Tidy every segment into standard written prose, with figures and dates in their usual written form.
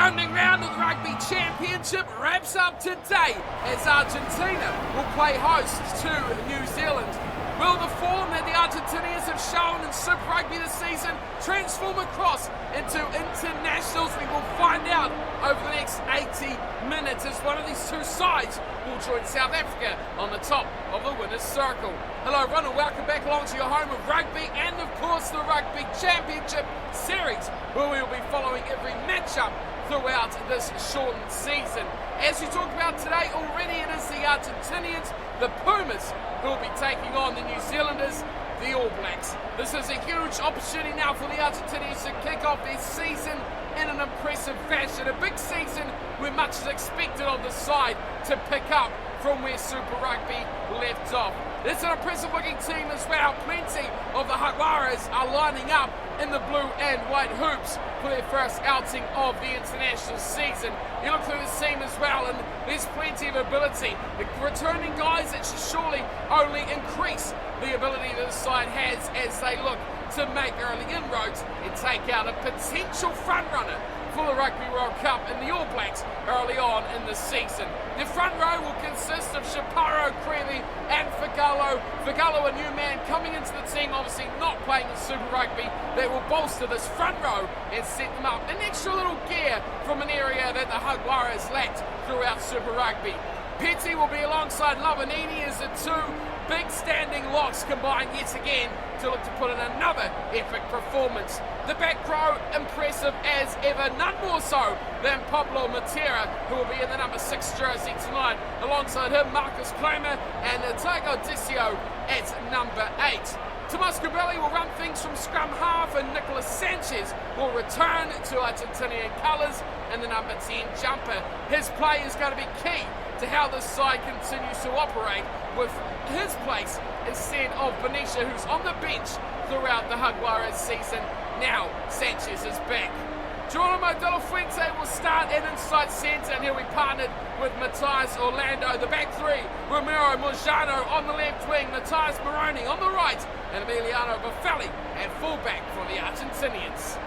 opening round of the Rugby Championship wraps up today as Argentina will play host to New Zealand. Will the form that the Argentinians have shown in Super Rugby this season transform across into internationals? We will find out over the next 80 minutes as one of these two sides will join South Africa on the top of the winner's circle. Hello everyone and welcome back along to your home of rugby and of course the Rugby Championship series, where we will be following every matchup throughout this shortened season. As we talked about today already, it is the Argentinians, the Pumas, who will be taking on the New Zealanders, the All Blacks. This is a huge opportunity now for the Argentinians to kick off their season in an impressive fashion. A big season where much is expected of the side to pick up from where Super Rugby left off. It's an impressive looking team as well. Plenty of the Jaguares are lining up in the blue and white hoops for their first outing of the international season. You look through this team as well and there's plenty of ability. The returning guys that should surely only increase the ability that the side has as they look to make early inroads and take out a potential frontrunner for the Rugby World Cup and the All Blacks early on in the season. The front row will consist of Chaparro, Creeley and Figalo. Figalo, a new man coming into the team, obviously not playing in Super Rugby, that will bolster this front row and set them up an extra little gear from an area that the Jaguares lacked throughout Super Rugby. Petty will be alongside Lavanini as the two big standing locks combined yet again to look to put in another epic performance. The back row impressive as ever, none more so than Pablo Matera, who will be in the number 6 jersey tonight. Alongside him, Marcus Kramer and Tiago Decio at number 8. Tomas Cabelli will run things from scrum half and Nicolas Sanchez will return to Argentinian colours in the number 10 jumper. His play is going to be key to how this side continues to operate, with his place instead of Benicia, who's on the bench throughout the Jaguares season. Now Sanchez is back. Geronimo De La Fuente will start in inside centre, and he'll be partnered with Matthias Orlando. The back three, Romero Mojano on the left wing, Matthias Moroni on the right, and Emiliano Buffelli at fullback for the Argentinians.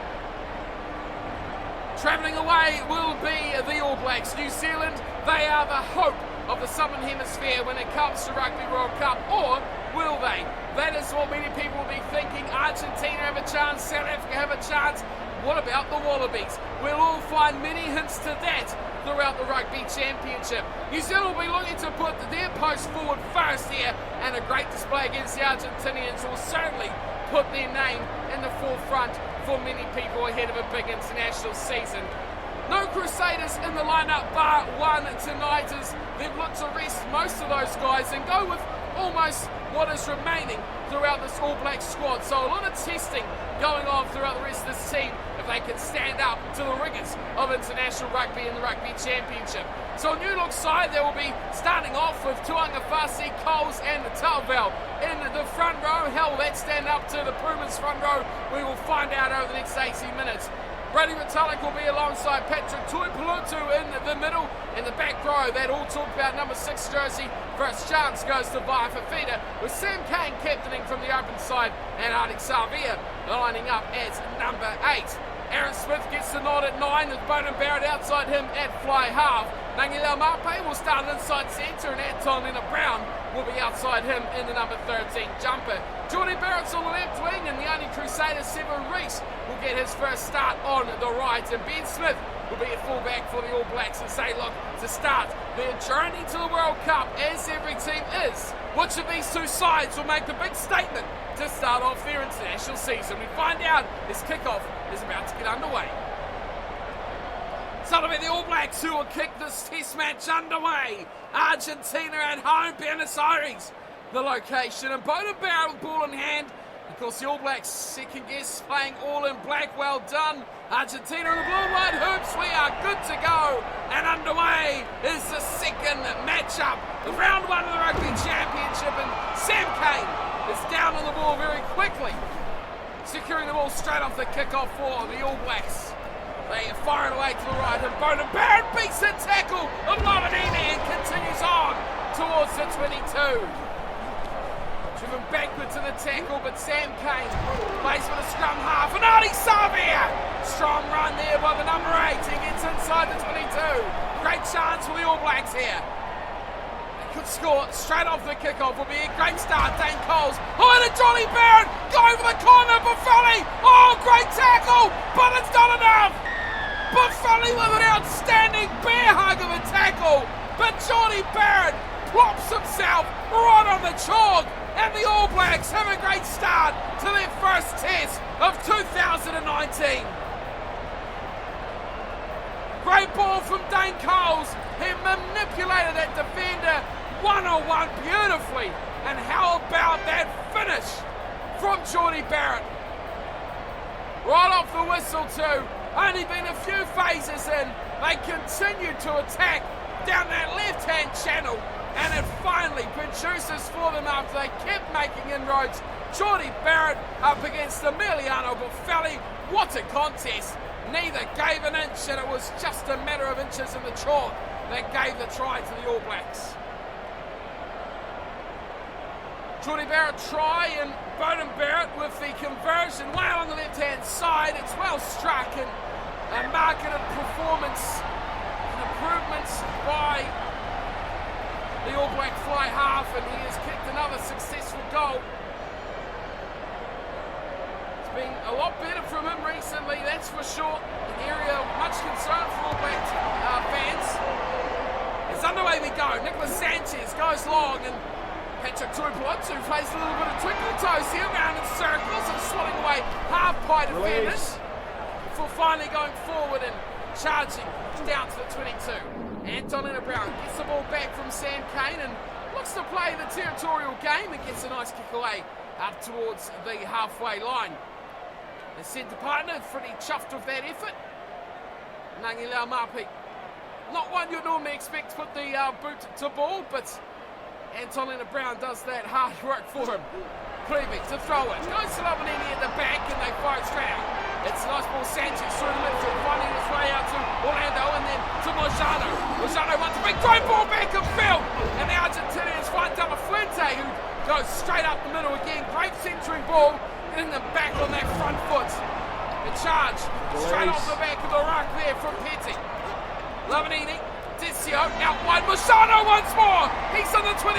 Travelling away will be the All Blacks. New Zealand, they are the hope of the Southern Hemisphere when it comes to Rugby World Cup, or will they? That is what many people will be thinking. Argentina have a chance, South Africa have a chance. What about the Wallabies? We'll all find many hints to that throughout the Rugby Championship. New Zealand will be looking to put their post forward first here, and a great display against the Argentinians will certainly put their name in the forefront for many people ahead of a big international season. No Crusaders in the lineup bar one tonight, as they've looked to rest most of those guys and go with almost what is remaining throughout this All Black squad. So a lot of testing going on throughout the rest of this team if they can stand up to the rigours of international rugby and the Rugby Championship. So a new look side that will be starting off with Tuangafasi, Coles and Talvel in the front row. How will that stand up to the Pumas front row? We will find out over the next 80 minutes. Brady Retallick will be alongside Patrick Tuipulotu in the middle. In the back row, that all talked about number 6 jersey. First chance goes to Vaea Fifita, with Sam Cane captaining from the open side and Alex Savia lining up at number 8. Aaron Smith gets the nod at 9 with Bowden Barrett outside him at fly half. Nangilao Mape will start inside centre and Anton Leonard-Brown will be outside him in the number 13 jumper. Jordy Barrett's on the left wing and the only Crusader, Seven Reese, will get his first start on the right, and Ben Smith will be a fullback for the All Blacks as they look to start their journey to the World Cup, as every team is. Which of these two sides will make the big statement to start off their international season? We find out as kickoff is about to get underway. So it'll be the All Blacks who will kick this test match underway. Argentina at home, Buenos Aires, the location, and Bowden Barrett with ball in hand. Of course, the All Blacks second guess playing all in black. Well done. Argentina in the blue and white hoops. We are good to go. And underway is the second matchup of round 1 of the Rugby Championship. And Sam Cane is down on the ball very quickly, securing the ball straight off the kickoff for the All Blacks. They fire it away to the right, and Bowden Barrett beats the tackle of Lavanini and continues on towards the 22. Driven backward to the tackle, but Sam Cane plays with a scrum half, and Adi Savia! Strong run there by the number 8. He gets inside for the All Blacks here. They could score straight off the kickoff. Will be a great start. Dane Coles. Oh, and a Johnny Barrett going for the corner. Buffali. Oh, great tackle, but it's not enough. Buffali with an outstanding bear hug of a tackle, but Johnny Barrett plops himself right on the chalk, and the All Blacks have a great start to their first test of 2019. Great ball from Dane Coles. He manipulated that defender one-on-one beautifully. And how about that finish from Johnny Barrett? Right off the whistle too. Only been a few phases in. They continued to attack down that left-hand channel. And it finally produces for them after they kept making inroads. Johnny Barrett up against Emiliano Buffali. What a contest. Neither gave an inch, and it was just a matter of inches in the chalk that gave the try to the All Blacks. Johnny Barrett try, and Beauden Barrett with the conversion way on the left-hand side. It's well struck, and a marketed performance and improvements by the All Black fly half, and he has kicked another successful goal. It's been a lot better from him recently, that's for sure. An area of much concern for All Black fans. It's underway we go. Nicolas Sanchez goes long, and Patrick Tuipulotu plays a little bit of twinkle toes here around in circles and swatting away half-pie defenders before finally going forward and charging down to the 22. Antonina Brown gets the ball back from Sam Cane and looks to play the territorial game and gets a nice kick away up towards the halfway line. The centre partner pretty chuffed with that effort. Nangi Laumapi, not one you'd normally expect to put the boot to ball, but Antonina Brown does that hard work for him. Creevy to throw it. Goes to Lavanini at the back and they fire straight out. It's a nice ball. Sanchez through the midfield, finding his way out to Orlando and then to Mojano. Mojano wants a big great ball back and field. And the Argentinians find De La Fuente, who goes straight up the middle again. Great centering ball, getting them back on that front foot. The charge straight off the back of the ruck there from Petty. Lavanini. Decio out wide, Mojano once more, he's on the 22,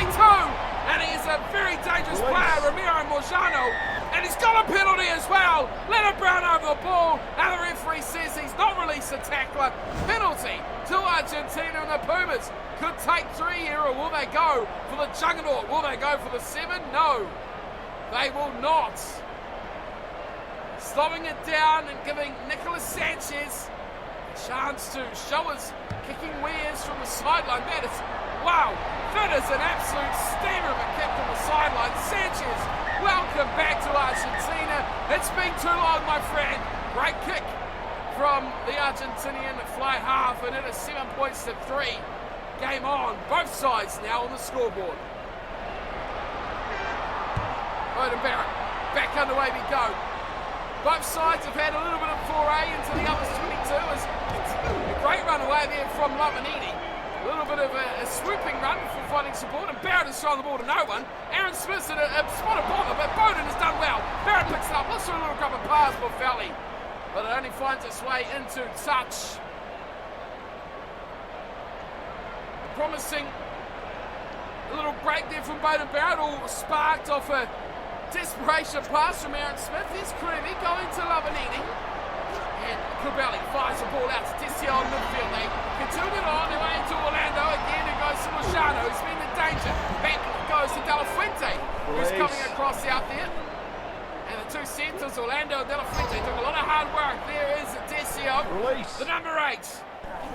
and he is a very dangerous player, Ramiro Mojano, and he's got a penalty as well. Leonard Brown over the ball, and the referee says he's not released a tackler. Penalty to Argentina, and the Pumas could take 3 here, or will they go for the juggernaut? Will they go for the 7? No, they will not. Slowing it down and giving Nicolas Sanchez a chance to show his kicking wares from the sideline. That is, wow, that is an absolute steamer of a kick from the sideline. Sanchez, welcome back to Argentina. It's been too long, my friend. Great kick from the Argentinian fly half, and it is 7 points to 3. Game on, both sides now on the scoreboard. Beauden Barrett, back underway we go. Both sides have had a little bit of foray into the other's 22. It's a great run away there from Lavanini. A little bit of a swooping run before finding support, and Barrett has thrown the ball to no one. Aaron Smith's in a spot of bother, but Beauden has done well. Barrett picks it up, looks for a little grab of pass for Buffali, but it only finds its way into touch. Promising a little break there from Beauden Barrett, all sparked off a desperation pass from Aaron Smith. Here's Creevy going to Lavanini. And Kubeli fires the ball out to Decio in midfield. They continue it on their way into Orlando again, who goes to Mojano, who's been in danger. Back goes to De La Fuente, who's coming across out there. And the two centres, Orlando and De La Fuente, took a lot of hard work. There is Decio, the number 8,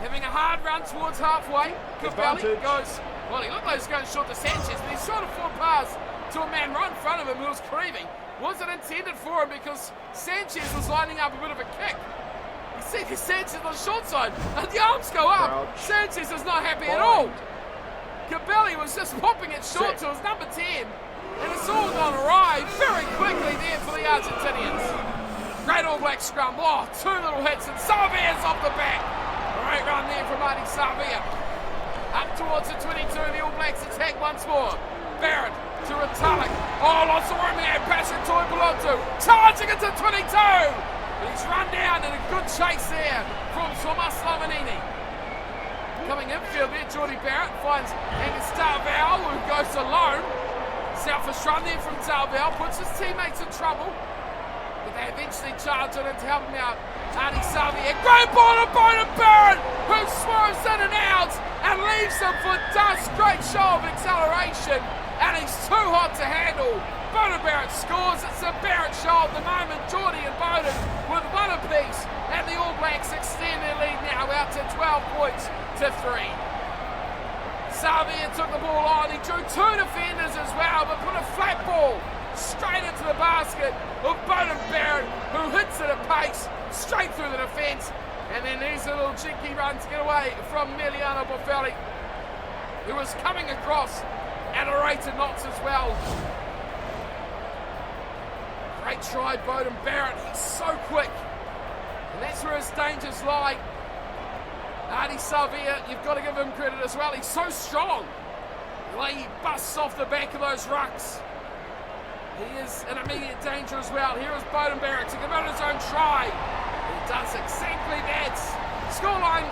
having a hard run towards halfway. Kubeli goes, well, he looked like he was going short to Sanchez, but he's trying to forward pass to a man right in front of him who was Creevy. Wasn't intended for him because Sanchez was lining up a bit of a kick. You see the Sanchez on the short side, and the arms go up. Sanchez is not happy at all. Cabelli was just popping it short to his number 10, and it's all gone awry very quickly there for the Argentinians. Great All Black scrum. Oh, 2 little hits, and Sarvia's off the back. Great run there from Marty Sarvia. Up towards the 22, the All Blacks attack once more. Barrett to Retallick. Oh, lots of room there. Patrick Tuipulotu charging it to 22. But he's run down, and a good chase there from Tomas Lavanini. Coming infield there, Jordy Barrett finds Angus Darvell, who goes alone. Selfish run there from Darvell, puts his teammates in trouble. But they eventually charge on it to help him out. Artie Xavier, great ball to Beauden Barrett, who swerves in and out and leaves him for dust. Great show of acceleration, and he's too hot to handle. Beauden Barrett scores. It's a Barrett show at the moment. Geordie and Beauden with one apiece, and the All Blacks extend their lead now out to 12 points to 3. Xavier took the ball on. He drew two defenders as well, but put a flat ball straight into the basket of Beauden Barrett, who hits it at pace straight through the defence. And then there's a little cheeky run to get away from Emiliano Boffelli, who was coming across at a rate of knots as well. Great try, Beauden Barrett. He's so quick, and that's where his dangers lie. Artie Xavier, you've got to give him credit as well. He's so strong. The way he busts off the back of those rucks. He is in immediate danger as well. Here is Beauden Barrett to convert his own try. He does exactly that. Scoreline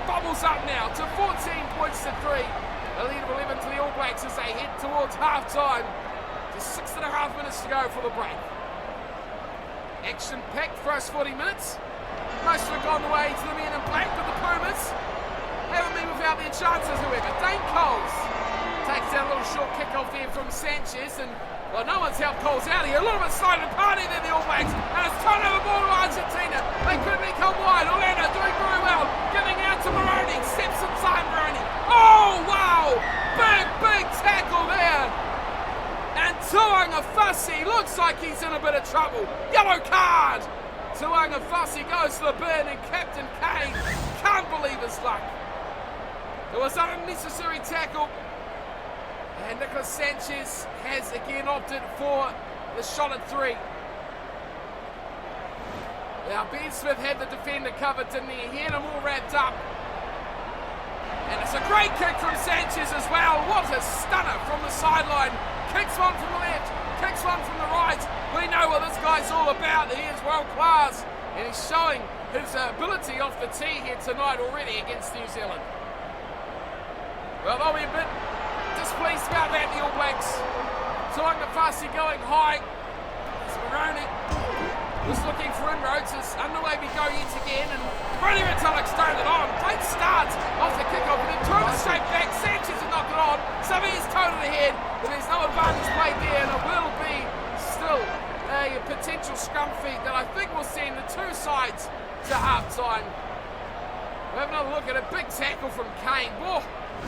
bubbles up now to 14 points to 3. A lead of 11 to the All Blacks as they head towards half-time. Just 6.5 minutes to go for the break. Action-packed first 40 minutes. Most of it gone the way to the men in black, but the Pumas haven't been without their chances, however. Dane Coles takes that little short kick-off there from Sanchez, and well, no one's helped Coles out here. A little bit slow to party there, the All Blacks, and it's turnover ball to Argentina. They couldn't come wide. Orlando doing very well, giving out to Maroney. Steps inside Maroney. Oh, wow! Big tackle there. And Tuanga Fassi looks like he's in a bit of trouble. Yellow card. Tuanga Fassi goes to the bin, and Captain Kane can't believe his luck. It was an unnecessary tackle. And Nicolas Sanchez has again opted for the shot at 3. Now, Ben Smith had the defender covered, didn't he? He had him all wrapped up. And it's a great kick from Sanchez as well. What a stunner from the sideline. Kicks one from the left, kicks one from the right. We know what this guy's all about. He is world class. And he's showing his ability off the tee here tonight already against New Zealand. Well, they'll be a bit displeased about that, the All Blacks. Tuanga Fassi going high. As Maroney was looking for inroads. As underway we go yet again, and Brody Retallick's turned it on. Great start off the kickoff, and then throw it straight back. Sanchez has knocked it on. Savier's towed it ahead, but there's no advantage played there, and it will be still a potential scrum feed that I think will send the two sides to half-time. We'll have another look at a big tackle from Kane. Whoa,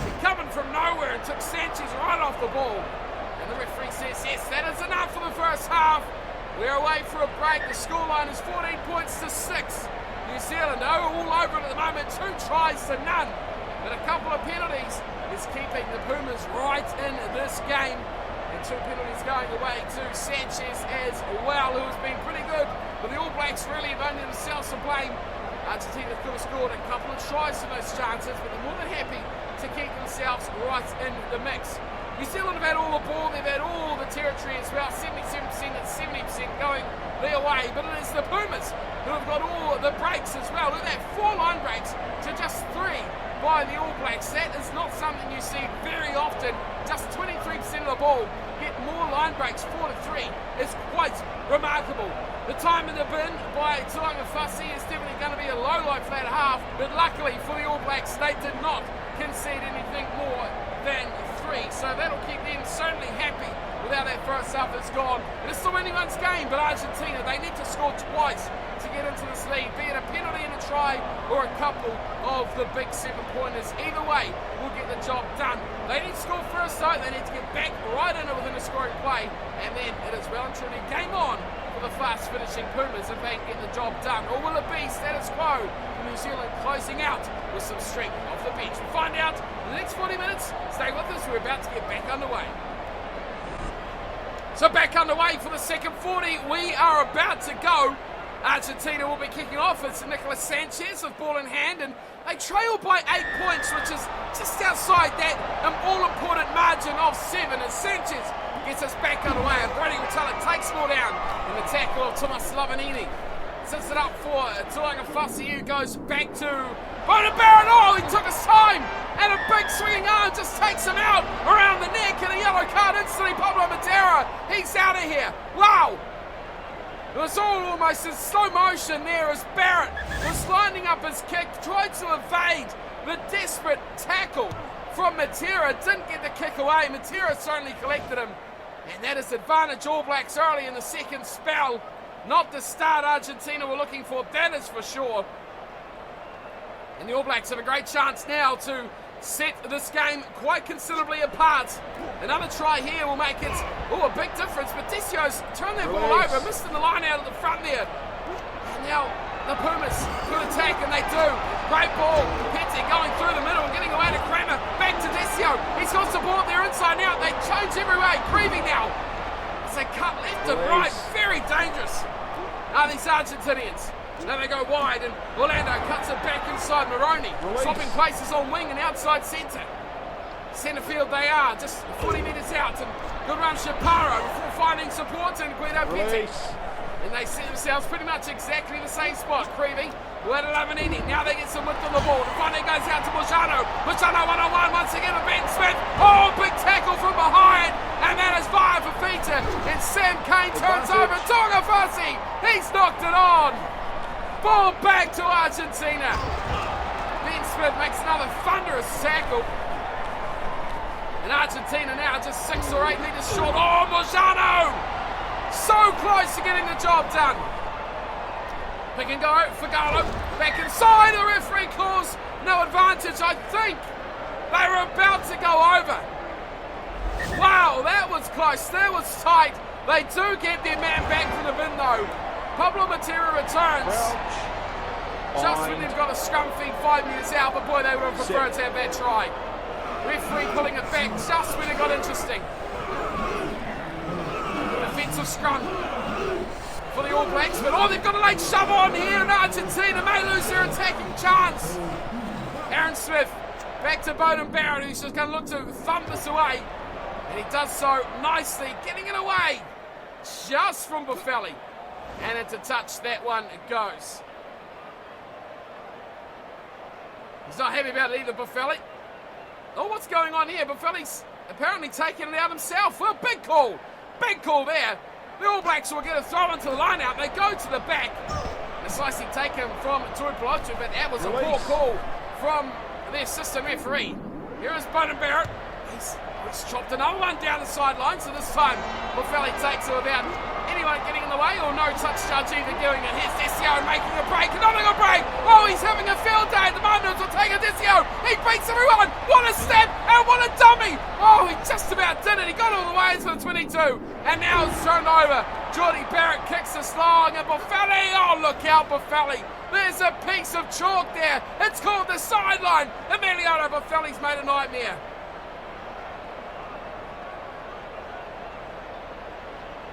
he coming from nowhere and took Sanchez right off the ball. And the referee says, yes, that is enough for the first half. We're away for a break. The scoreline is 14 points to 6. New Zealand all over it at the moment. 2 tries to none. But a couple of penalties is keeping the Pumas right in this game. And 2 penalties going away to Sanchez as well, who has been pretty good. But the All Blacks really have only themselves to blame. Argentina could have scored a couple of tries from those chances, but they're more than happy to keep themselves right in the mix. New Zealand have had all the ball, they've had all the territory as well, 77% and 70% going their way, but it is the Pumas who have got all the breaks as well. Look at that, 4 line breaks to just 3 by the All Blacks. That is not something you see very often. Just 23% of the ball get more line breaks, 4 to 3. It's quite remarkable. The time in the bin by Tuanga Fassi is definitely going to be a low for that half, but luckily for the All Blacks, they did not concede anything more than 3, so that'll keep them certainly happy with how that first half has gone. It is still anyone's game, but Argentina, they need to score twice to get into this lead, be it a penalty and a try or a couple of the big 7-pointers. Either way, we'll get the job done. They need to score first though, they need to get back right in it within a scoring play, and then it is well and truly game on for the fast finishing Pumas if they can get the job done. Or will it be status quo for New Zealand closing out with some strength off the bench? We'll find out in the next 40 minutes. Stay with us, we're about to get back underway. So back underway for the second 40. We are about to go. Argentina will be kicking off. It's Nicolas Sanchez with ball in hand, and they trail by 8 points, which is just outside that all-important margin of 7. As Sanchez gets us back underway, and Brody Retallick takes more down in the tackle of Thomas Lavanini. Sets it up for Tuanga Fassi, who goes back to Bona Barrett, oh, he took his time. And a big swinging arm just takes him out around the neck, and a yellow card instantly. Pablo Matera, he's out of here. Wow. It was all almost in slow motion there as Barrett was lining up his kick, tried to evade the desperate tackle from Matera, didn't get the kick away. Matera certainly collected him, and that is advantage All Blacks early in the second spell. Not the start Argentina were looking for, that is for sure. And the All Blacks have a great chance now to set this game quite considerably apart. Another try here will make it a big difference, but Desio's turned their ball over, missed in the line out at the front there. And now the Pumas could attack, and they do. Great ball, Petty going through the middle and getting away to Kramer, back to Desio. He's got support there inside out, they change every way. Creevy now, as they cut left and right, very dangerous are these Argentinians. Now they go wide, and Orlando cuts it back inside Maroney, swapping places on wing and outside centre. Centre field they are, just 40 metres out, and good run Chaparro before finding support in Guido Petty. And they see themselves pretty much exactly the same spot. Creevy, who had 11 inning, now they get some width on the ball. The funding goes out to Mojano. Mojano 1-on-1 once again with Ben Smith. Oh, big tackle from behind, and that is fire for Peter. And Sam Kane turns over. Tonga Fassi, he's knocked it on. Ball back to Argentina. Ben Smith makes another thunderous tackle. And Argentina now just 6 or 8 metres short. Oh, Mojano! So close to getting the job done. Pick and go, Fagalo back inside. The referee calls no advantage. I think they were about to go over. Wow, that was close. That was tight. They do get their man back to the bin though. Pablo Matera returns just when they've got a scrum feed 5 metres out, but boy, they would have preferred to have that try. Referee pulling it back just when it got interesting. Defensive scrum for the All Blacks, but they've got a late shove on here, and Argentina may lose their attacking chance. Aaron Smith back to Beauden Barrett, who's just going to look to thump this away, and he does so nicely, getting it away just from Buffelli. And it's a touch, that one goes. He's not happy about it either, Buffelli. Oh, what's going on here? Buffelli's apparently taking it out himself. Well, big call there. The All Blacks will get a throw into the line out. They go to the back. Precisely taken from Tui Pelotu, but that was a poor call from the assistant referee. Here is Beauden Barrett. He's chopped another one down the sideline, so this time Buffelli takes it without anyone getting in the way, or no touch judge even doing it. Here's Desio making a break, another break. Oh, he's having a field day at the moment. Will take a Desio. He beats everyone. What a step and what a dummy. Oh, he just about did it. He got all the way into the 22, and now it's turned over. Jordy Barrett kicks this long, and Buffelli. Oh, look out, Buffelli. There's a piece of chalk there. It's called the sideline. Emiliano Buffelli's made a nightmare.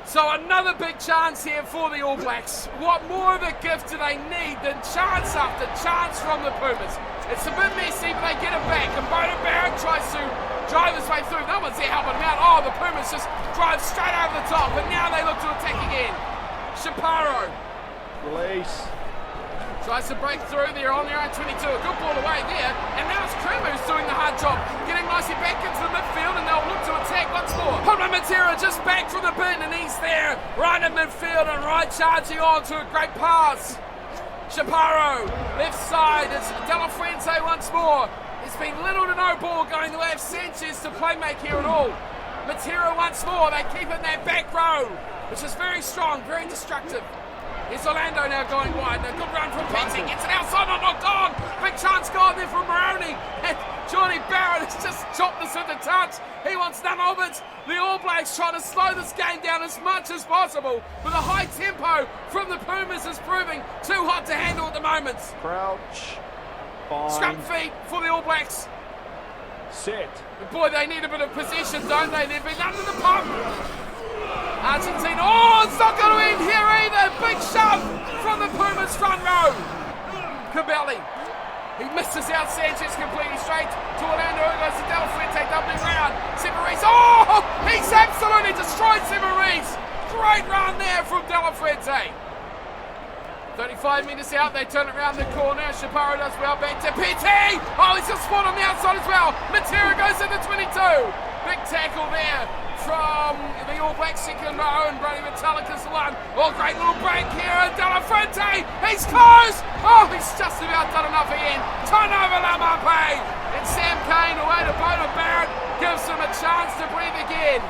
So another big chance here for the All Blacks. What more of a gift do they need than chance after chance from the Pumas? It's a bit messy, but they get it back. And Beauden Barrett tries to drive his way through. No one's there helping him out. Oh, the Pumas just drive straight over the top. And now they look to attack again. Chaparro. Release. Tries to break through there on their own 22. A good ball away there. And now it's Kramer who's doing the hard job. Getting nicely back into the midfield, and they'll look to attack once more. Pablo Matera just back from the bin, and he's there. Right in midfield and right charging on to a great pass. Chaparro, left side. It's De La Fuente once more. There's been little to no ball going the way of Sanchez to play make here at all. Matera once more. They keep it in that back row, which is very strong, very destructive. Here's Orlando now going wide. A good run from Petty. Gets it outside, not knocked on. Big chance gone there from Maroney. And Jordy Barrett has just chopped this into touch. He wants none of it. The All Blacks trying to slow this game down as much as possible. But the high tempo from the Pumas is proving too hot to handle at the moment. Crouch. Scrum feet for the All Blacks. Set. But boy, they need a bit of possession, don't they? They've been under the pump. Argentina, oh, it's not going to end here either. Big shove from the Pumas front row. Cabelli, he misses out Sanchez completely straight to Orlando. Who goes to De La Fuente, doubling round. Severies, oh, he's absolutely destroyed Severies. Great run there from De La Fuente. 35 metres out, they turn it around the corner. Chaparro does well, back to Petty. Oh, he's got spot on the outside as well. Matera goes into 22. Big tackle there from the All Blacks second row, and Brody Metallica's the one. Oh, great little break here, and De La Fuente, he's close. Oh, he's just about done enough again. Turnover, Lamape. And Sam Kane away to Bona Barrett, gives him a chance to breathe again.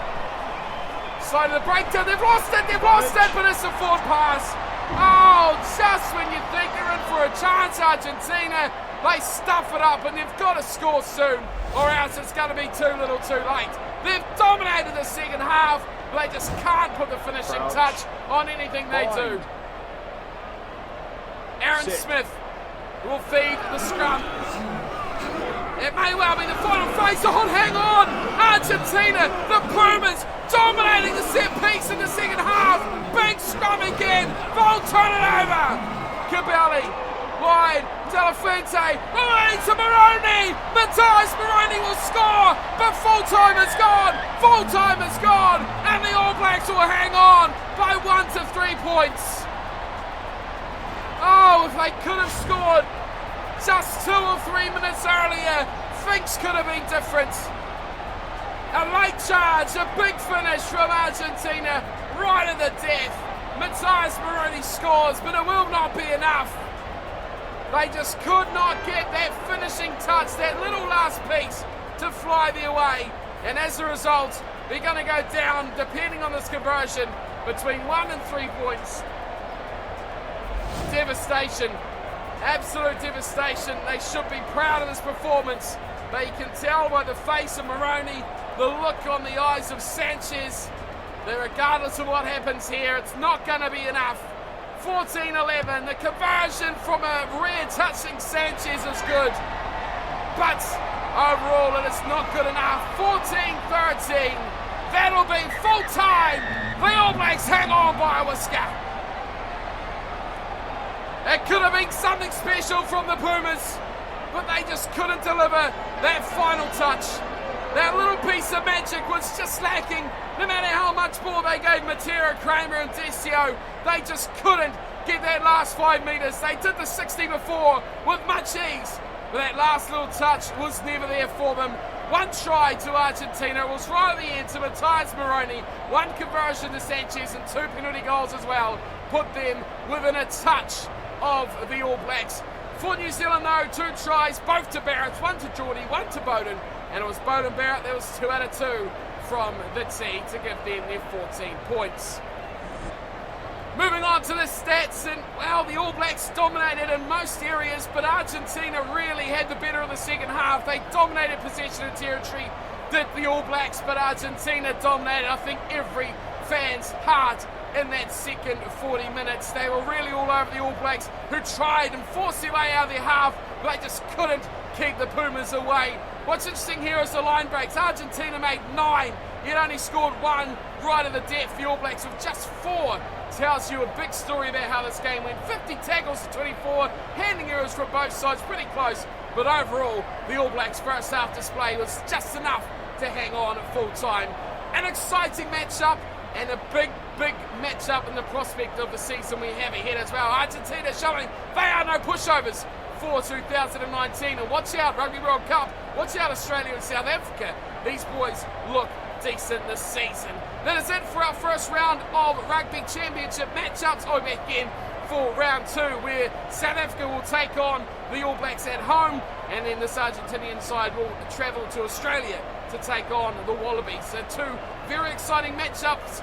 Side of the breakdown, they've lost it, but it's a forward pass. Oh, just when you think you're in for a chance, Argentina, they stuff it up, and they've got to score soon, or else it's going to be too little too late. They've dominated the second half, but they just can't put the finishing touch on anything they do. Aaron Smith will feed the scrum. It may well be the final phase. Oh, hang on! Argentina, the Pumas, dominating the set piece in the second half. Big scrum again. They'll turn it over. Cabelli, wide. De La Fuente, away to Moroni. Matthias Moroni will score, but full time is gone. Full time is gone, and the All Blacks will hang on by 1 to 3 points. Oh, if they could have scored just 2 or 3 minutes earlier, things could have been different. A late charge, a big finish from Argentina, right at the death. Matthias Moroni scores, but it will not be enough. They just could not get that finishing touch, that little last piece to fly their way. And as a result, they're going to go down, depending on this conversion, between 1 and 3 points. Devastation. Absolute devastation. They should be proud of this performance. But you can tell by the face of Moroni, the look on the eyes of Sanchez, that regardless of what happens here, it's not going to be enough. 14-11, the conversion from a rear touching Sanchez is good. But overall, it is not good enough. 14-13, that'll be full time. The All Blacks hang on by a whisker. It could have been something special from the Pumas, but they just couldn't deliver that final touch. That little piece of magic was just lacking. No matter how much more they gave Matera, Kramer and Desio, they just couldn't get that last 5 metres. They did the 60 before with much ease, but that last little touch was never there for them. 1 try to Argentina, it was right at the end to Matthias Moroni. 1 conversion to Sanchez and 2 penalty goals as well. Put them within a touch of the All Blacks. For New Zealand though, 2 tries, both to Barrett, 1 to Geordie, 1 to Bowden, and it was Bowden Barrett that was 2 out of 2 from the tee to give them their 14 points. Moving on to the stats, and well, the All Blacks dominated in most areas, but Argentina really had the better of the second half. They dominated possession of territory, did the All Blacks, but Argentina dominated, I think, every fan's heart in that second 40 minutes. They were really all over the All Blacks, who tried and forced their way out of their half, but they just couldn't keep the Pumas away. What's interesting here is the line breaks. Argentina made 9, yet only scored 1 right at the depth. The All Blacks with just 4. Tells you a big story about how this game went. 50 tackles to 24, handing errors from both sides, pretty close. But overall, the All Blacks' first half display was just enough to hang on at full time. An exciting matchup, and a big matchup in the prospect of the season we have ahead as well. Argentina showing they are no pushovers for 2019. And watch out, Rugby World Cup. Watch out, Australia and South Africa. These boys look decent this season. That is it for our first round of Rugby Championship matchups. Over again for round 2, where South Africa will take on the All Blacks at home, and then this Argentinian side will travel to Australia to take on the Wallabies. So 2 very exciting matchups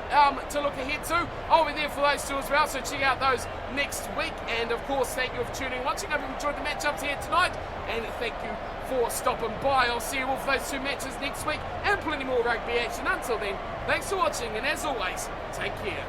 to look ahead to. I'll be there for those 2 as well, so check out those next week. And of course, thank you for tuning in, watching. I hope you enjoyed the matchups here tonight, and thank you for stopping by. I'll see you all for those 2 matches next week, and plenty more rugby action. Until then, thanks for watching, and as always, take care.